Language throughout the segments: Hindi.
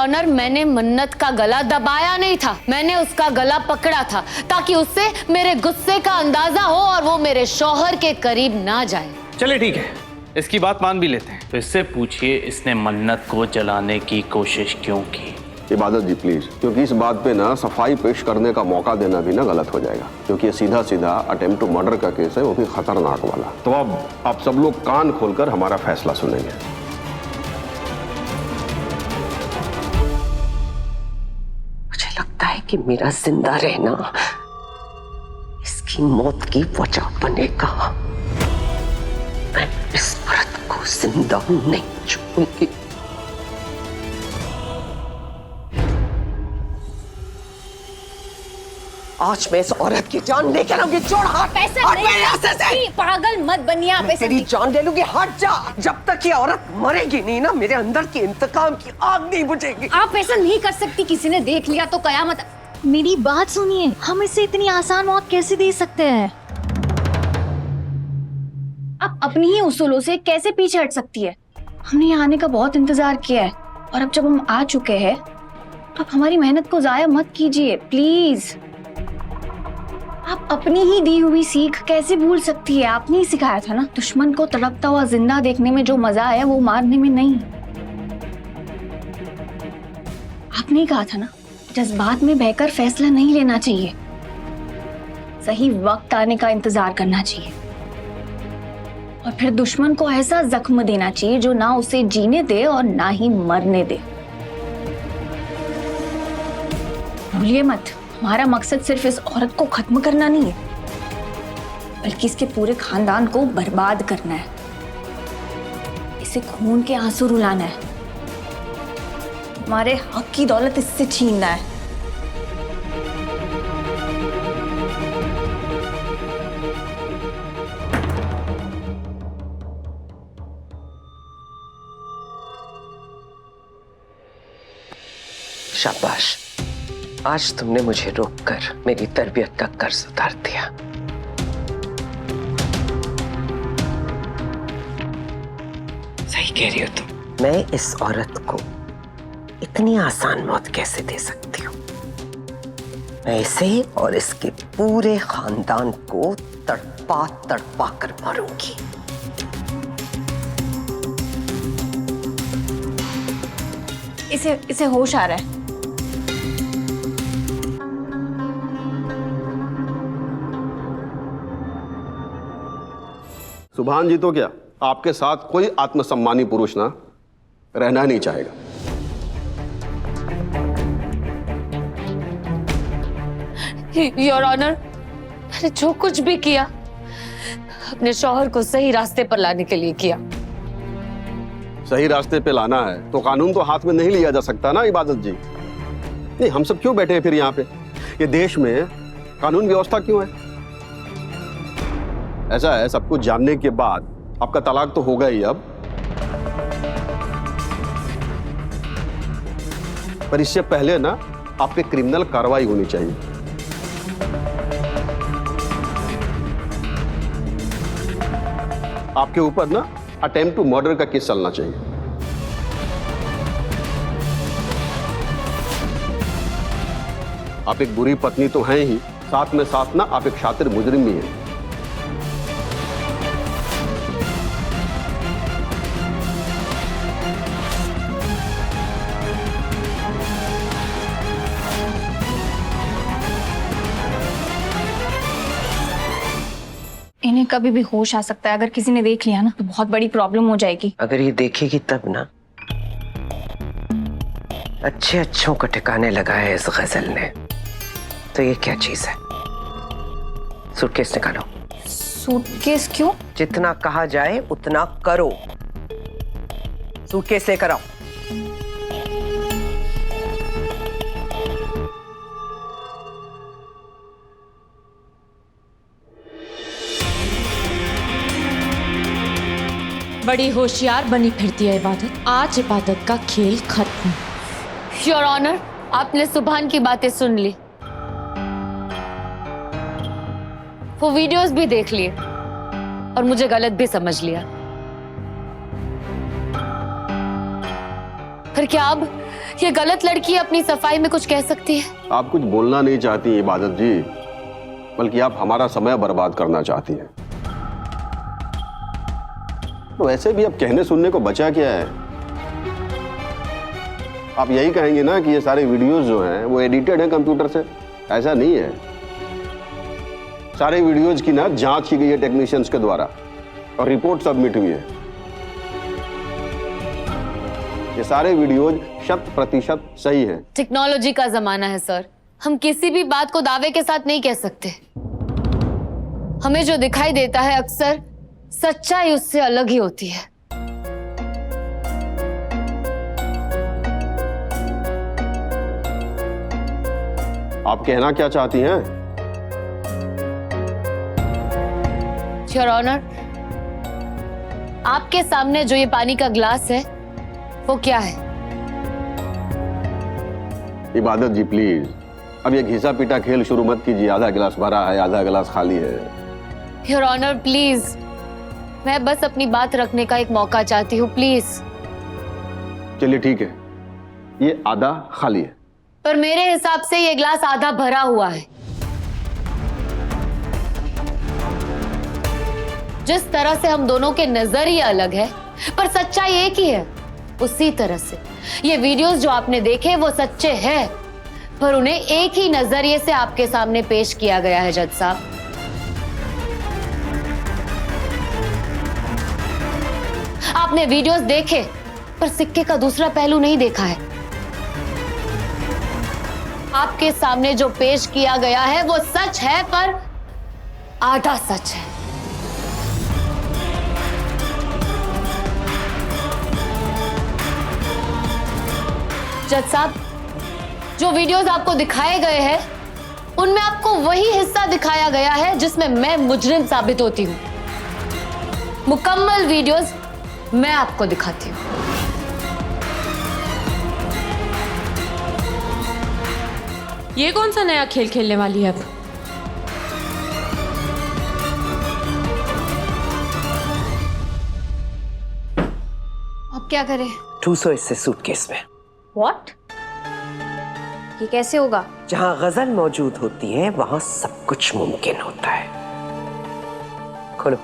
ऑनर, मैंने मन्नत का गला दबाया नहीं था, मैंने उसका गला पकड़ा था ताकि उससे मेरे गुस्से का अंदाजा हो और वो मेरे शौहर के करीब ना जाए। चलिए ठीक है, इसकी बात मान भी लेते हैं। तो इससे पूछिए इसने मन्नत को जलाने की कोशिश क्यों की? इबादत जी प्लीज, क्योंकि इस बात पे ना सफाई पेश करने का मौका देना भी ना गलत हो जाएगा, क्योंकि ये सीधा सीधा अटेम्प्ट टू मर्डर का केस है, वो भी खतरनाक वाला। तो अब आप सब लोग कान खोलकर हमारा फैसला सुनेंगे। मुझे लगता है कि मेरा जिंदा रहना इसकी मौत की वजह बनेगा। मैं इस औरत को जिंदा नहीं छोड़ूंगी। आज मैं इस औरत की जान लेकर आऊंगी। छोड़ हाथ, हट मेरे रास्ते से। पागल मत बनिए आप। तेरी जान ले लूंगी, हट जा। जब तक ये औरत मरेगी नहीं ना, मेरे अंदर की इंतकाम की आग नहीं बुझेगी। आप ऐसा नहीं कर सकती, किसी ने देख लिया तो कयामत। मेरी बात सुनिए, हम इसे इतनी आसान मौत कैसे दे सकते हैं? आप अपनी ही उसूलों से कैसे पीछे हट सकती है? हमने यहाँ आने का बहुत इंतजार किया है और अब जब हम आ चुके हैं तो आप हमारी मेहनत को जाया मत कीजिए प्लीज। आप अपनी ही दी हुई सीख कैसे भूल सकती है? आपने ही सिखाया था ना, दुश्मन को तड़पता हुआ जिंदा देखने में जो मजा है वो मारने में नहीं। आपने ही कहा था ना, जज्बात में बहकर फैसला नहीं लेना चाहिए, सही वक्त आने का इंतजार करना चाहिए और फिर दुश्मन को ऐसा जख्म देना चाहिए जो ना उसे जीने दे और ना ही मरने दे। भूलिए मत, हमारा मकसद सिर्फ इस औरत को खत्म करना नहीं है, बल्कि इसके पूरे खानदान को बर्बाद करना है, इसे खून के आंसू रुलाना है, हमारे हक की दौलत इससे छीनना है। शाबाश, आज तुमने मुझे रोककर मेरी तरबियत का कर्ज उतार दिया। सही कह रही हो तुम। मैं इस औरत को इतनी आसान मौत कैसे दे सकती हूँ? मैं इसे और इसके पूरे खानदान को तड़पा तड़पा कर मारूंगी। इसे होश आ रहा है। सुभान जी तो क्या, आपके साथ कोई आत्मसम्मानी पुरुष ना रहना नहीं चाहेगा। योर ऑनर, मैंने जो कुछ भी किया अपने शौहर को सही रास्ते पर लाने के लिए किया। सही रास्ते पे लाना है तो कानून तो हाथ में नहीं लिया जा सकता ना इबादत जी। नहीं, हम सब क्यों बैठे हैं फिर यहाँ पे? ये देश में कानून व्यवस्था क्यों है? ऐसा है, सब कुछ जानने के बाद आपका तलाक तो होगा ही अब, पर इससे पहले ना आप पे क्रिमिनल कार्रवाई होनी चाहिए। आपके ऊपर ना अटेम्प्ट टू मर्डर का केस चलना चाहिए। आप एक बुरी पत्नी तो हैं ही, साथ में साथ ना आप एक शातिर मुजरिम भी हैं। इन्हें कभी भी होश आ सकता है, अगर किसी ने देख लिया ना तो बहुत बड़ी प्रॉब्लम हो जाएगी। अगर ये देखेगी तब ना। अच्छे अच्छों को ठिकाने लगाया इस गजल ने। तो ये क्या चीज है? सूटकेस निकालो। सूटकेस क्यों? जितना कहा जाए उतना करो। सूटकेस लेकर आओ। बड़ी होशियार बनी फिरती है इबादत। आज इबादत का खेल खत्म। योर ऑनर, आपने सुभान की बातें सुन ली, वो वीडियोस भी देख लिए और मुझे गलत भी समझ लिया। फिर क्या अब ये गलत लड़की अपनी सफाई में कुछ कह सकती है? आप कुछ बोलना नहीं चाहती इबादत जी, बल्कि आप हमारा समय बर्बाद करना चाहती हैं। तो वैसे भी अब कहने सुनने को बचा क्या है? आप यही कहेंगे ना कि ये सारे वीडियोस जो हैं वो एडिटेड हैं कंप्यूटर से। ऐसा नहीं है, सारे वीडियोस की ना जांच की गई है टेक्नीशियंस के द्वारा और रिपोर्ट सबमिट हुई है। ये सारे वीडियोज 100% सही है। टेक्नोलॉजी का जमाना है सर, हम किसी भी बात को दावे के साथ नहीं कह सकते। हमें जो दिखाई देता है अक्सर सच्चाई उससे अलग ही होती है। आप कहना क्या चाहती हैं? योर ऑनर, आपके सामने जो ये पानी का ग्लास है वो क्या है? इबादत जी प्लीज, अब ये घिसा पीटा खेल शुरू मत कीजिए। आधा गिलास भरा है, आधा गिलास खाली है। योर ऑनर प्लीज, मैं बस अपनी बात रखने का एक मौका चाहती हूँ, प्लीज। चलिए ठीक है, ये आधा खाली है। पर मेरे हिसाब से ये ग्लास आधा भरा हुआ है। जिस तरह से हम दोनों के नजरिए अलग है पर सच्चाई एक ही है, उसी तरह से ये वीडियोस जो आपने देखे वो सच्चे हैं, पर उन्हें एक ही नजरिए से आपके सामने पेश किया गया है जज साहब। आपने वीडियोस देखे पर सिक्के का दूसरा पहलू नहीं देखा है। आपके सामने जो पेश किया गया है वो सच है, पर आधा सच है। जज साहब, जो वीडियोस आपको दिखाए गए हैं उनमें आपको वही हिस्सा दिखाया गया है जिसमें मैं मुजरिम साबित होती हूं। मुकम्मल वीडियोस मैं आपको दिखाती हूं। ये कौन सा नया खेल खेलने वाली है अब? अब क्या करें? 200 इससे सूटकेस में। व्हाट? ये कैसे होगा? जहां गजल मौजूद होती है वहां सब कुछ मुमकिन होता है। खोलो।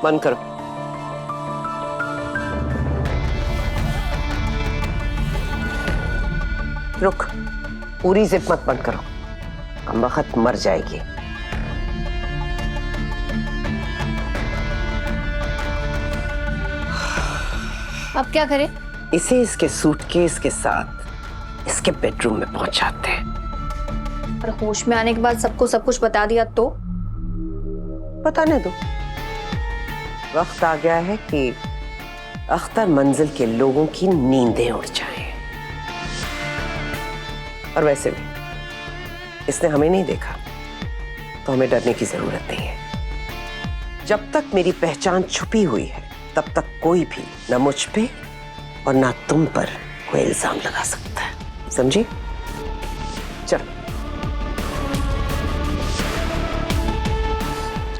बंद करो। रुक, पूरी जिप मत बंद करो, कमबख्त मर जाएगी। अब क्या करें? इसे इसके सूटकेस के साथ इसके बेडरूम में पहुंचाते हैं। और होश में आने के बाद सबको सब कुछ बता दिया तो? बताने दो। वक्त आ गया है कि अख्तर मंजिल के लोगों की नींदें उड़ जाएं। और वैसे भी इसने हमें नहीं देखा तो हमें डरने की जरूरत नहीं है। जब तक मेरी पहचान छुपी हुई है तब तक कोई भी ना मुझ पे और ना तुम पर कोई इल्जाम लगा सकता है, समझी? चलो।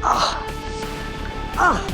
आह, आह।